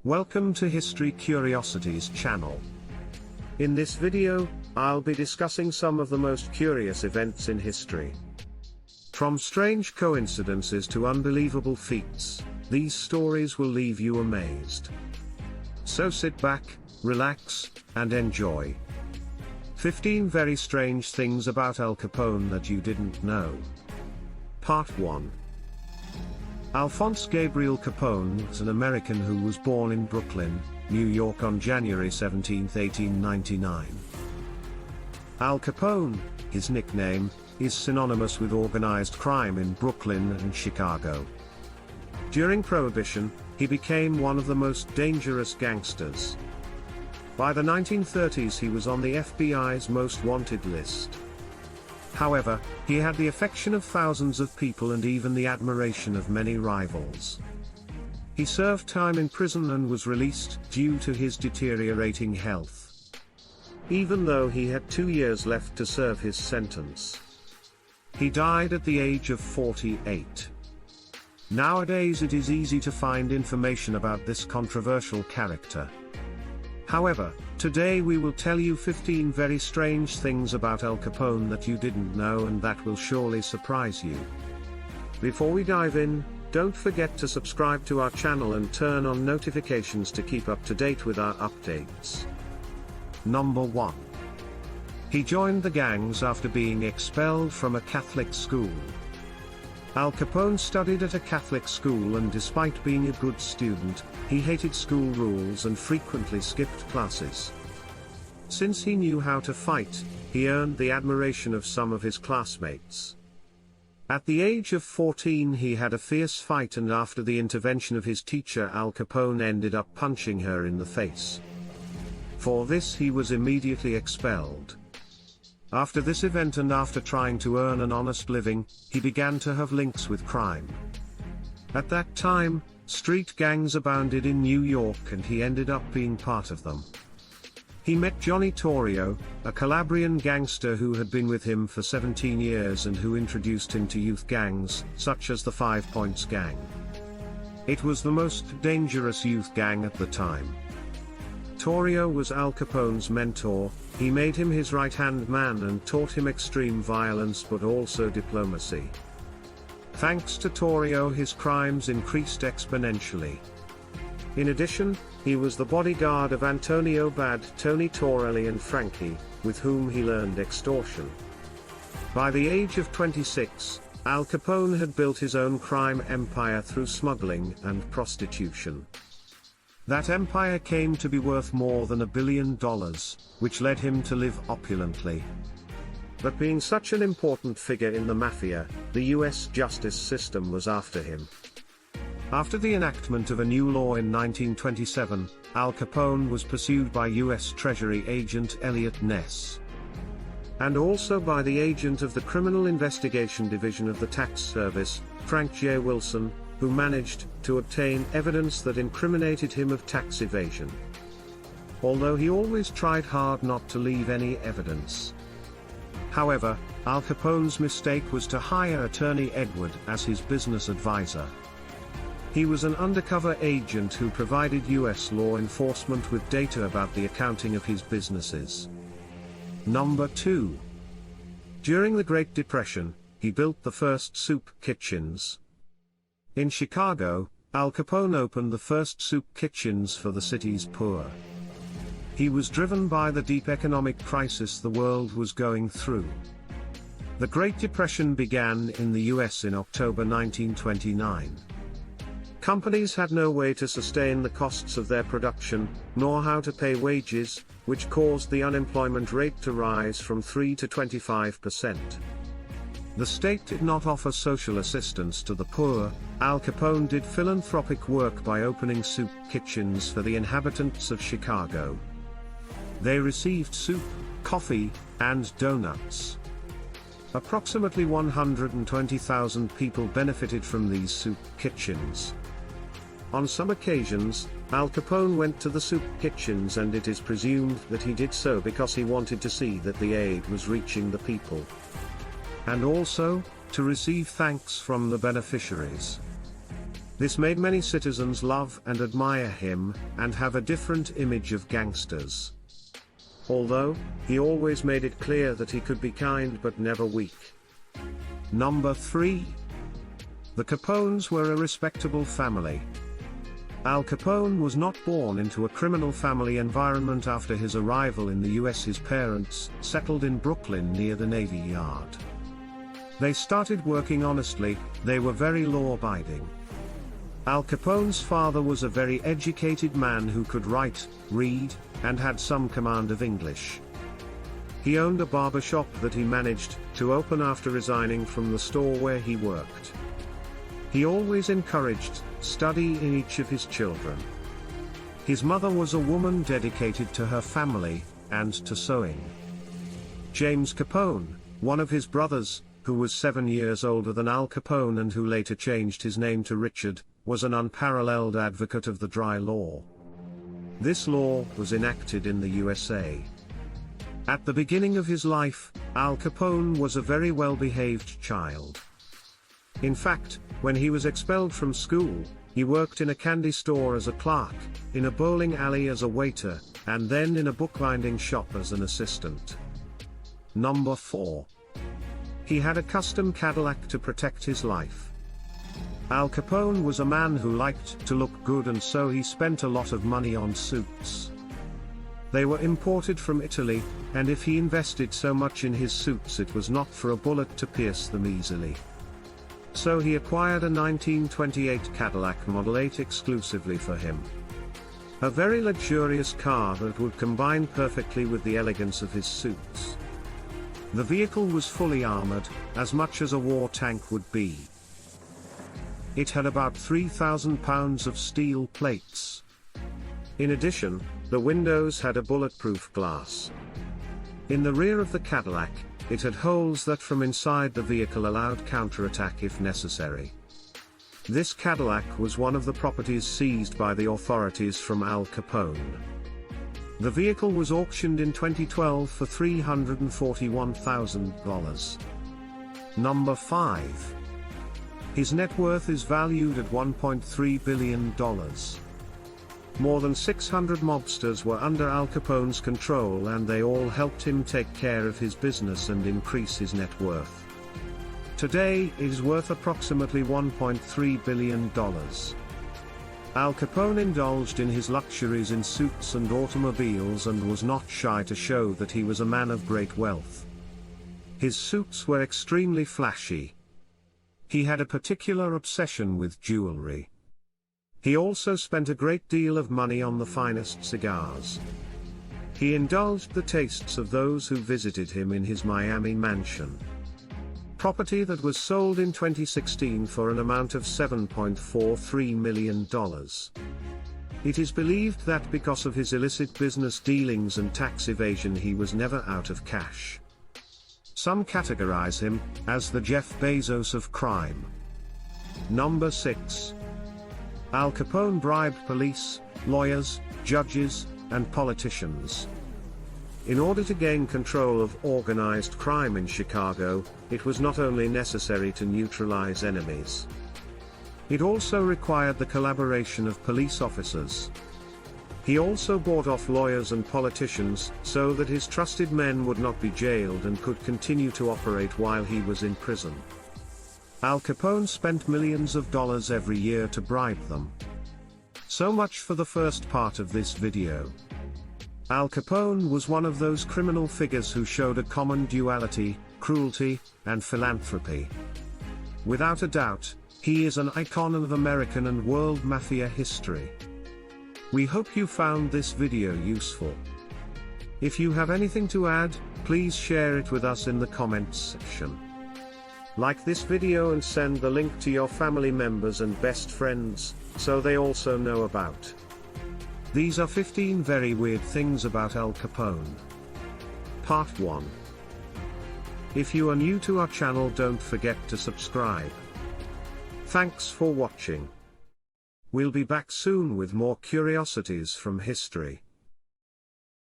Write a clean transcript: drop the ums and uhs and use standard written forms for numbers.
Welcome to History Curiosities channel. In this video, I'll be discussing some of the most curious events in history. From strange coincidences to unbelievable feats, these stories will leave you amazed. So sit back, relax, and enjoy. 15 very strange things about Al Capone that you didn't know. Part 1. Alphonse Gabriel Capone was an American who was born in Brooklyn, New York on January 17, 1899. Al Capone, his nickname, is synonymous with organized crime in Brooklyn and Chicago. During Prohibition, he became one of the most dangerous gangsters. By the 1930s he was on the FBI's most wanted list. However, he had the affection of thousands of people and even the admiration of many rivals. He served time in prison and was released due to his deteriorating health, even though he had 2 years left to serve his sentence. He died at the age of 48. Nowadays it is easy to find information about this controversial character. However, today we will tell you 15 very strange things about Al Capone that you didn't know and that will surely surprise you. Before we dive in, don't forget to subscribe to our channel and turn on notifications to keep up to date with our updates. Number 1. He joined the gangs after being expelled from a Catholic school. Al Capone studied at a Catholic school and despite being a good student, he hated school rules and frequently skipped classes. Since he knew how to fight, he earned the admiration of some of his classmates. At the age of 14 he had a fierce fight and after the intervention of his teacher Al Capone ended up punching her in the face. For this he was immediately expelled. After this event and after trying to earn an honest living, he began to have links with crime. At that time, street gangs abounded in New York and he ended up being part of them. He met Johnny Torrio, a Calabrian gangster who had been with him for 17 years and who introduced him to youth gangs, such as the 5 Points Gang. It was the most dangerous youth gang at the time. Torrio was Al Capone's mentor. He made him his right-hand man and taught him extreme violence but also diplomacy. Thanks to Torrio his crimes increased exponentially. In addition, he was the bodyguard of Antonio Bad, Tony Torelli and Frankie, with whom he learned extortion. By the age of 26, Al Capone had built his own crime empire through smuggling and prostitution. That empire came to be worth more than $1 billion, which led him to live opulently. But being such an important figure in the mafia, the US justice system was after him. After the enactment of a new law in 1927, Al Capone was pursued by US Treasury agent Elliot Ness. And also by the agent of the Criminal Investigation Division of the Tax Service, Frank J. Wilson, who managed to obtain evidence that incriminated him of tax evasion. Although he always tried hard not to leave any evidence. However, Al Capone's mistake was to hire attorney Edward as his business advisor. He was an undercover agent who provided US law enforcement with data about the accounting of his businesses. Number 2. During the Great Depression, he built the first soup kitchens. In Chicago, Al Capone opened the first soup kitchens for the city's poor. He was driven by the deep economic crisis the world was going through. The Great Depression began in the US in October 1929. Companies had no way to sustain the costs of their production, nor how to pay wages, which caused the unemployment rate to rise from 3 to 25%. The state did not offer social assistance to the poor. Al Capone did philanthropic work by opening soup kitchens for the inhabitants of Chicago. They received soup, coffee, and donuts. Approximately 120,000 people benefited from these soup kitchens. On some occasions, Al Capone went to the soup kitchens and it is presumed that he did so because he wanted to see that the aid was reaching the people. And also, to receive thanks from the beneficiaries. This made many citizens love and admire him, and have a different image of gangsters. Although, he always made it clear that he could be kind but never weak. Number 3. The Capones were a respectable family. Al Capone was not born into a criminal family environment. After his arrival in the US, his parents settled in Brooklyn near the Navy Yard. They started working honestly, they were very law-abiding. Al Capone's father was a very educated man who could write, read, and had some command of English. He owned a barber shop that he managed to open after resigning from the store where he worked. He always encouraged study in each of his children. His mother was a woman dedicated to her family and to sewing. James Capone, one of his brothers, who was 7 years older than Al Capone and who later changed his name to Richard, was an unparalleled advocate of the dry law. This law was enacted in the USA. At the beginning of his life, Al Capone was a very well-behaved child. In fact, when he was expelled from school, he worked in a candy store as a clerk, in a bowling alley as a waiter, and then in a bookbinding shop as an assistant. Number 4. He had a custom Cadillac to protect his life. Al Capone was a man who liked to look good, and so he spent a lot of money on suits. They were imported from Italy, and if he invested so much in his suits, it was not for a bullet to pierce them easily. So he acquired a 1928 Cadillac Model 8 exclusively for him. A very luxurious car that would combine perfectly with the elegance of his suits. The vehicle was fully armored, as much as a war tank would be. It had about 3,000 pounds of steel plates. In addition, the windows had a bulletproof glass. In the rear of the Cadillac, it had holes that from inside the vehicle allowed counterattack if necessary. This Cadillac was one of the properties seized by the authorities from Al Capone. The vehicle was auctioned in 2012 for $341,000. Number 5. His net worth is valued at $1.3 billion. More than 600 mobsters were under Al Capone's control, and they all helped him take care of his business and increase his net worth. Today, it is worth approximately $1.3 billion. Al Capone indulged in his luxuries in suits and automobiles and was not shy to show that he was a man of great wealth. His suits were extremely flashy. He had a particular obsession with jewelry. He also spent a great deal of money on the finest cigars. He indulged the tastes of those who visited him in his Miami mansion. Property that was sold in 2016 for an amount of $7.43 million. It is believed that because of his illicit business dealings and tax evasion, he was never out of cash. Some categorize him as the Jeff Bezos of crime. Number 6. Al Capone bribed police, lawyers, judges, and politicians. In order to gain control of organized crime in Chicago, it was not only necessary to neutralize enemies. It also required the collaboration of police officers. He also bought off lawyers and politicians, so that his trusted men would not be jailed and could continue to operate while he was in prison. Al Capone spent millions of dollars every year to bribe them. So much for the first part of this video. Al Capone was one of those criminal figures who showed a common duality, cruelty, and philanthropy. Without a doubt, he is an icon of American and world mafia history. We hope you found this video useful. If you have anything to add, please share it with us in the comments section. Like this video and send the link to your family members and best friends, so they also know about. These are 15 very weird things about Al Capone. Part 1. If you are new to our channel, don't forget to subscribe. Thanks for watching. We'll be back soon with more curiosities from history.